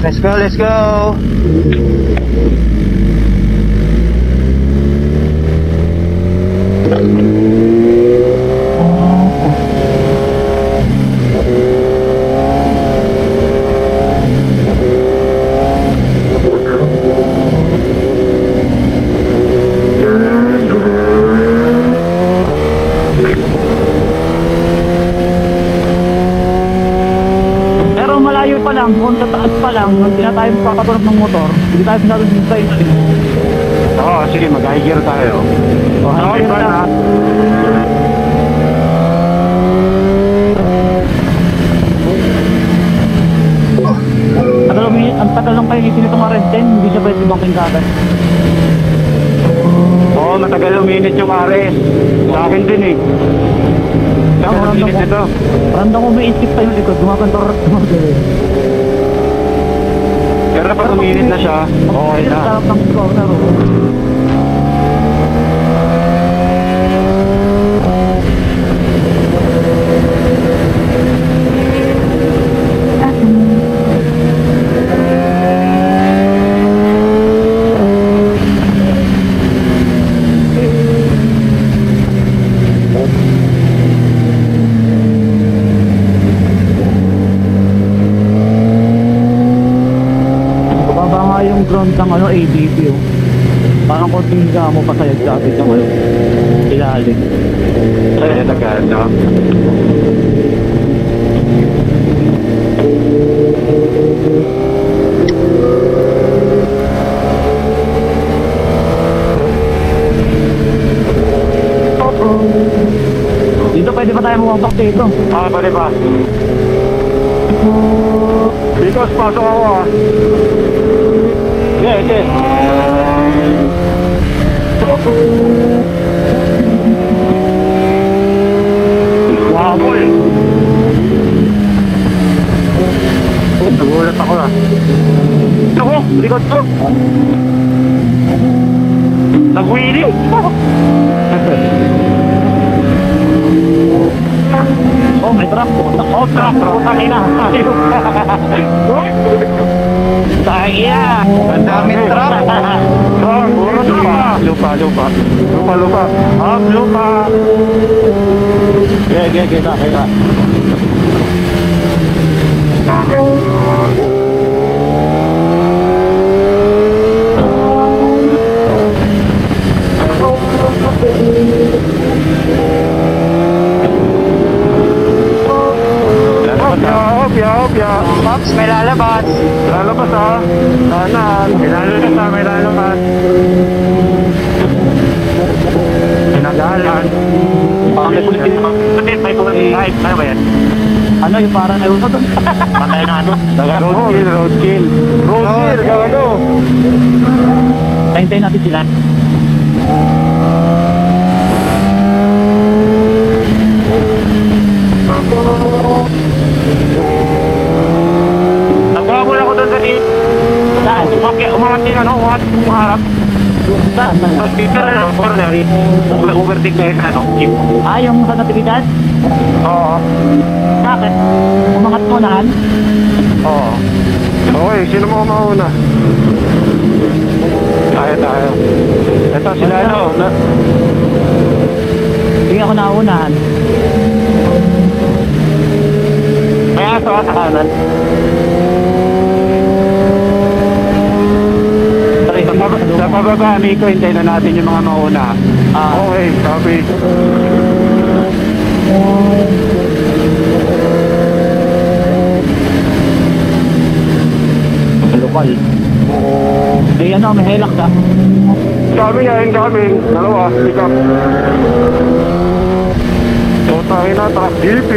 Let's go, let's go. Kung sa taas pa lang, hindi na tayo papatulog ng motor, hindi tayo masyadong hintayin. Oo, sige, mag-high gear tayo. O, high gear na. Ang tagal lang kayo itin itong RS10, hindi siya pwede bangking kagad. Oo, matagal uminit yung RS. Sa akin din eh. Randang ko may isip tayo likod, gumakantor. Pero pag uminit na siya, okay na. Sarap ng corner. Ground ng ano, ABP oh. Parang konting mo pasayag sa atin ng ano, ilalim. Kaya nagkaan, no? Dito pwede pa tayo bumabak dito. Pwede pa. Because pasok ako ah. Okay. Wow, boy. Nagulat ako na. Ako, likod ko. Nag-wheelie. Oh, may truck po. Oh, truck. Tangina. Saya, ang daming truck. Puro lupa. Lupa. Kita. Hopya. Pops, may lalabas. Lalabas ha. Sana. May lalabas. Pinagalan. May kulit. Ano ba yan? Ano yung parang ayaw na doon? Patay na ano? Roadkill. Gawado. Tayin natin sila. Nagwabol ako doon sa Saan? Umangat din ano, umarap. Saan? Speaker na ng corner, overtake na yun, ano, jeep. Yung sa natividad? Oo. Bakit? Umangat mo nahan? Oo. Okay, sino mo mauna? Tayo. Ito sila ano, Hindi ako naunahan. may aso sa kanan. Sa pababa, Miko, hintayin na natin yung mga mauna. Okay, copy. Lokal. May helak ka. Incoming. Dalawa, pick up. So, tayo na, truck GP.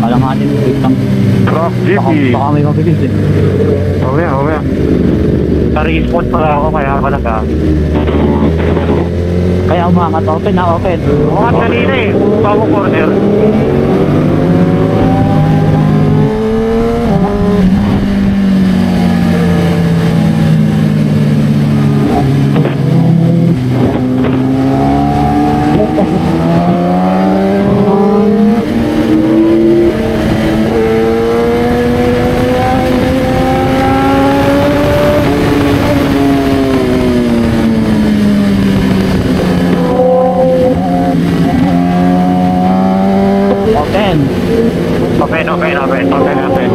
Alanganin mo itang. Truck GP. Baka may mabilis eh. Mamaya. Nare-spot pala ako, kaya pala ka. Kaya umangat, open. Umangat kanina eh, bago corner. natin. Pantay natin.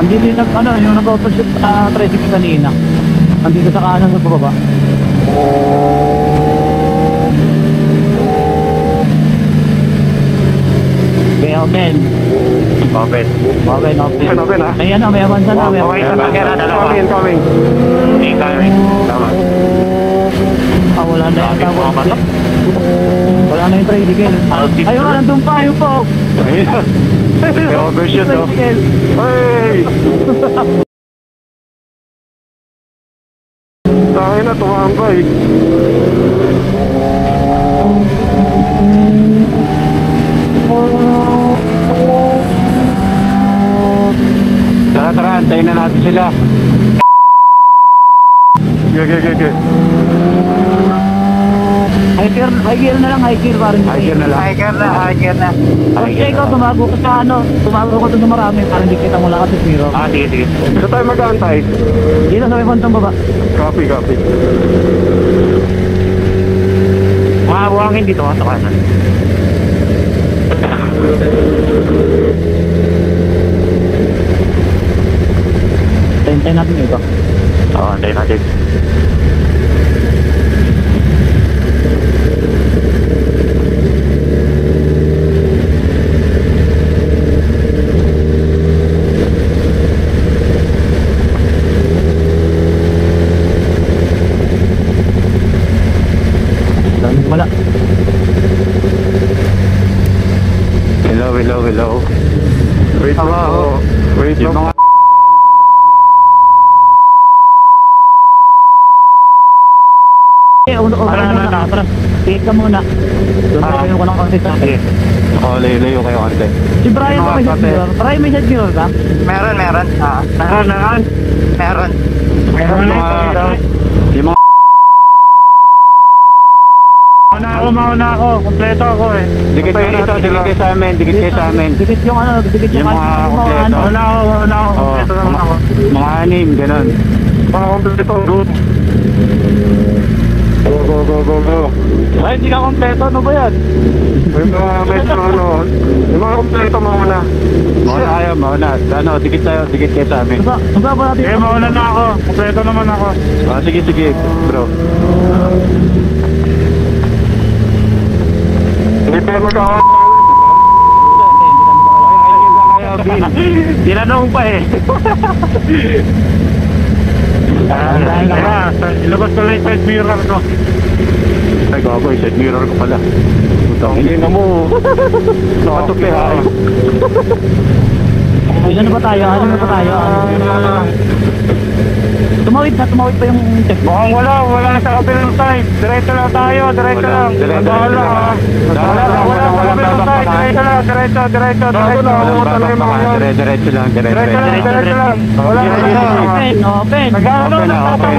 Andito yung yung nag-autoshoot tricycle kanina. Andito sa kanan sa baba. Okay, open. Open. Open, open. Open, ha? Ayan na, may avansa na. May Okay, avansa na. dalawa. Incoming. Incoming. Tama. Wala na yung Bakit mga bato? Wala na yung tricycle. Ayun nga, nandun pa, ayun po. Ayun. May overshoot, no? Tricycle. Hey! Tayo na, tumambay. Tara, antayin na natin sila. Okay. High gear na lang, high gear parang. High gear na lang. High gear na. Kasi ikaw, tumago ka sa tumago ka doon sa marami, parang hindi kita mo lang kasi zero. Sige. Ito tayo mag-aantay. Dito sa may pantong baba. Copy. Mga buhangin dito sa kanan. Tayin natin ito. Oo, antayin natin. Wala. Hello. Wait lang po. Wait lang. Mga Tara. Tingin ka muna. Doon tayo ko ng konti sa akin. layo kayo konti. Si Brian ba may head mirror? Brian, may head mirror ka? Meron. Meron. Meron. Yung mga Mauna ako. Kompleto ako eh. dikit kayo sa amin. Dikit yung dikit yung Yung mga kompleto. Mauna ako. Kompleto naman ako. Mga anim, ganun. Mga kompleto. Go. Ay, hindi ka kompleto. Ano ba yan? Yung mga medyo yung mga kompleto mauna. Mauna. Dikit kayo sa amin. Saan ba natin? Mauna na ako. Kompleto naman ako. Sige, bro. Hindi pa magkakaroon. Tinanong pa eh. Ilabas ko lang yung side mirror ko. Ay, gago, side mirror ko pala. Hindi na mo. Nakatupi ha. Ano ba tayo? Tumawid pa yung check. Mukhang wala sa kabilang side. Diretso lang tayo, diretso lang. Wala sa kabilang side. Diretso. Diretso lang. Wala Open. Nagano Open na na, open.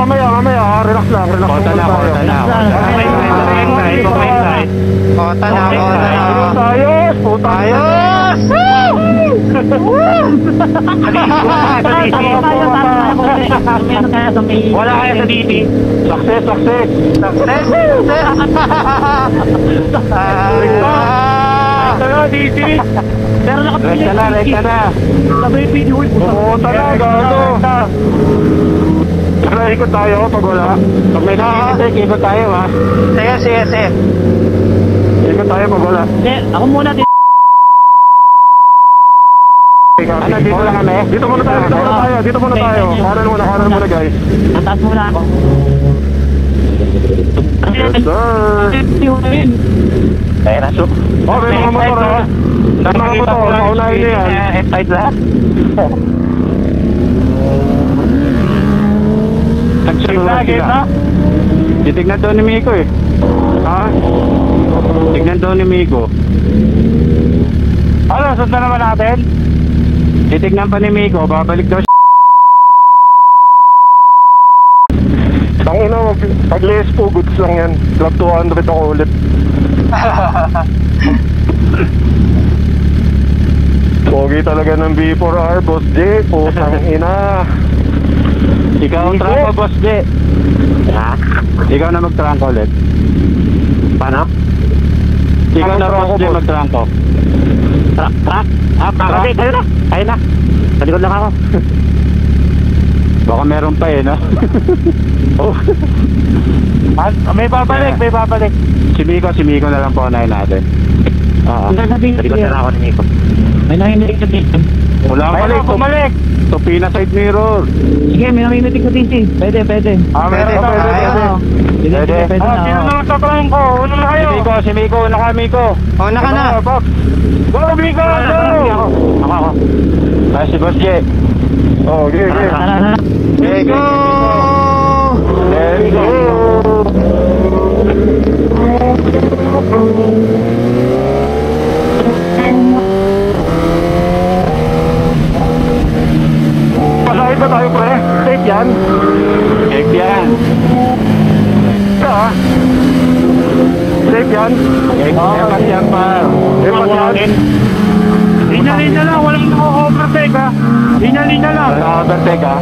mamaya. Relax lang. Kota na. Kota na. Ayos. Wala kaya sa DT. Success. Tayo DT. Pero nakapili. Rekta na. Sabay video ko. Kota na, gago. Tara, ikot tayo pag wala. Pag may nakikita, ikot tayo ha. Sige. Ikot tayo pag wala. Hindi, ako muna din. Dito lang kami. Dito muna tayo. Kanan muna guys. Tatas muna ako. Yes sir. Kaya na so. May mga motor ha. May mga motor, maunahin niya yan. F5 lahat. Nagsunod sila. Titignan daw ni Miko eh. Ha? Tignan daw ni Miko. Ano, sundan naman natin? Titignan pa ni Miko, babalik daw siya. Tangina mo, pag less po, goods lang yan. Club 200 ako ulit. Pogi talaga ng B4R, Boss J. Putang ina. Ikaw ang trangko, boss J. Ha? Ikaw na mag-trangko ulit. Paano? Ikaw na, boss J, mag-trangko. Truck? Truck? Kayo na. Kayo na. Sa likod lang ako. Baka meron pa eh, no? Oh. May babalik, may babalik. Si Miko na lang po unahin natin. Oo. Sa likod na ako ni Nico. May nanginginig sa dito. Wala May balik. bumalik. Tupina side mirror. Sige, may nanginginig sa DC. Pwede. Pwede. Sige, pwede na. Sino naman sa trangko? Una na kayo. Si Miko, una ka Miko. Una ka na. Go, Miko, go! Ako. Ah, si Boss J. Oh, okay. Let's go! Let's go! Pasahid ba tayo, pre? Safe yan? Safe yan. Safe yan? Safe yan, par. Linya-linya lang, walang nako-overtake ha. Linya-linya lang. Overtake ha.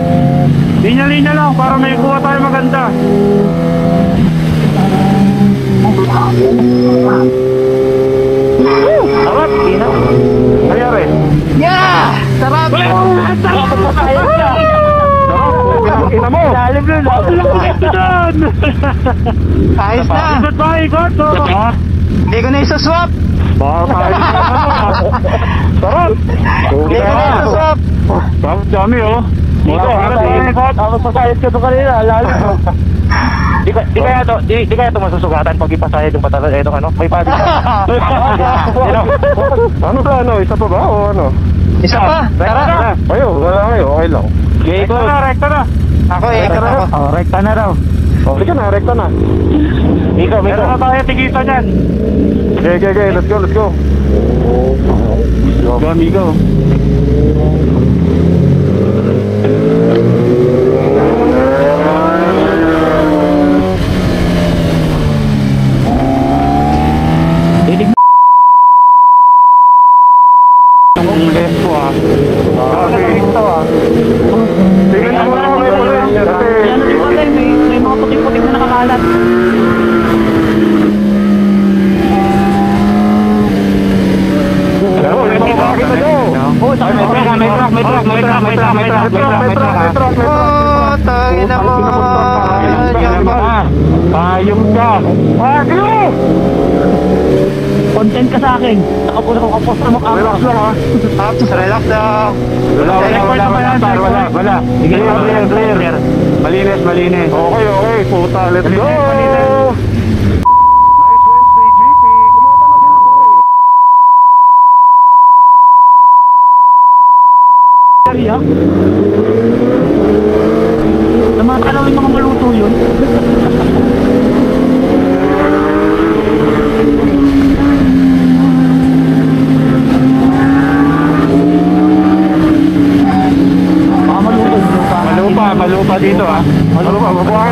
Linya-linya lang para may kuha tayo maganda. Sarap. Ayari. Sarap! Sarap pa tayo siya. Sarap. Ina mo. Lalim nun. Walang ito doon. Ayos na! Ikot pa, ikot. oh. Hindi ko na isuswap! Baka tayo. Sarap. Hindi ko na isuswap! Sarap dami oh. Ito, tapos pasayad ka to kanina, lalo. Di kaya ito masusugatan pag ipasayad yung patalan. Ito ano, may padi. Ano ba ano? Isa pa ba o ano? Isa pa! Tara! Ayo, wala kayo. Okay lang. Rekta na, rekta na. Ako ako. Oh, rekta na raw. Oh, sige na, rekta na. Miko. Meron na tayo tigita niyan. Okay. Let's go. Go, amigo. Ang left ko ah. Grabe. Tingnan mo naman may pulis. Yan din pala, may mga putik-putik na nakakalat. Alam mo, may mga bakit na daw. Oh, may truck. Oh, tangin na mo. Payong ka. Payong! Content ka sa akin. Nakapost na mukha. Relax lang ha. Relax lang. Wala. Clear. Malinis. Okay. Puta, let's go! Nice Wednesday, GP. Kumota na sila pare. Namatalaw yung mga maluto yun. Malupa dito ah. Malupa, mabuhay